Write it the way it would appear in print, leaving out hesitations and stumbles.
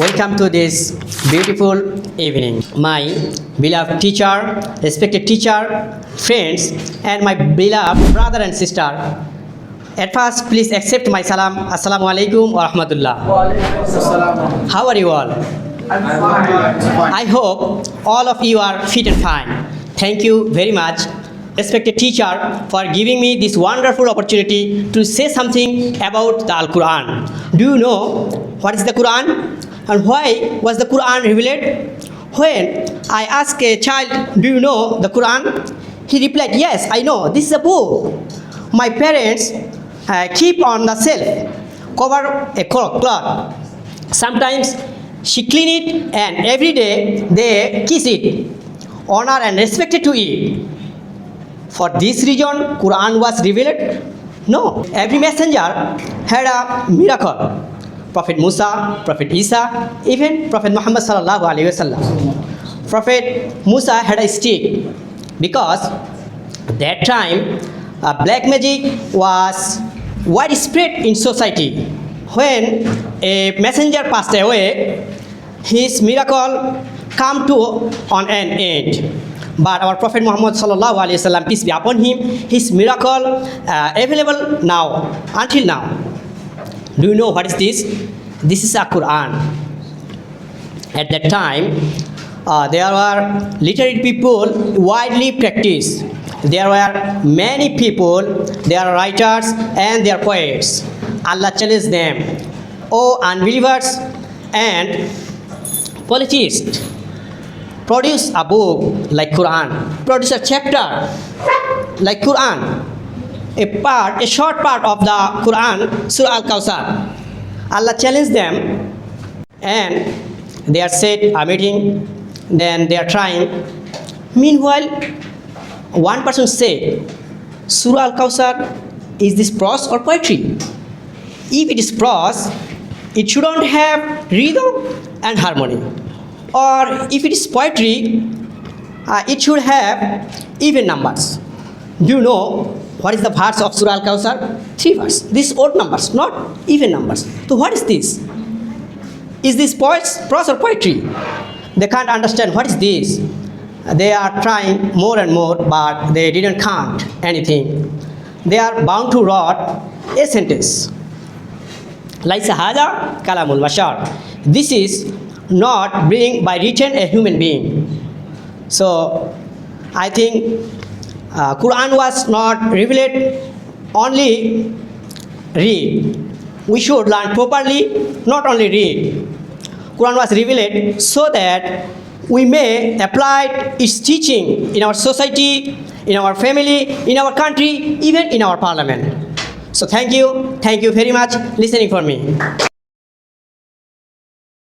Welcome to this beautiful evening. My beloved teacher, respected teacher, friends, and my beloved brother and sister. At first, please accept my salam. Assalamu alaikum wa rahmatullah. How are you all? I'm fine. I hope all of you are fit and fine. Thank you very much, respected teacher, for giving me this wonderful opportunity to say something about the Al-Quran. Do you know what is the Quran and why was the Quran revealed? When I asked a child, do you know the Quran? He replied, yes, I know, this is a book. My parents keep on the shelf, cover a cloth. Sometimes she clean it and every day they kiss it, honor and respect it to it. For this reason, Quran was revealed? No. Every messenger had a miracle. Prophet Musa, Prophet Isa, even Prophet Muhammad sallallahu alaihi wasallam. Prophet Musa had a stick because that time black magic was widespread in society. When a messenger passed away, his miracle come to on an end. But our Prophet Muhammad sallallahu alaihi wasallam, peace be upon him, his miracle available now, until now. Do you know what is this? This is a Quran. At that time, there were literary people widely practiced. There were many people, they are writers and they are poets. Allah challenged them, O unbelievers and polytheists, produce a book like Quran, produce a chapter like Quran, a short part of the Quran, Surah Al-Kawthar. Allah challenged them and they are set a meeting, then they are trying. Meanwhile, one person said, Surah Al-Kawthar, is this prose or poetry? If it is prose, it shouldn't have rhythm and harmony. Or if it is poetry, it should have even numbers. Do you know what is the verse of Surah Al-Kawthar? 3 verses. These odd numbers, not even numbers. So what is this? Is this prose or poetry? They can't understand what is this. They are trying more and more, but they didn't count anything. They are bound to write a sentence. Laisa hada kalamul bashar. This is not being by written a human being. So I think Quran was not revealed only read. We should learn properly, not only read. Quran was revealed so that we may apply its teaching in our society, in our family, in our country, even in our parliament. So thank you very much listening for me.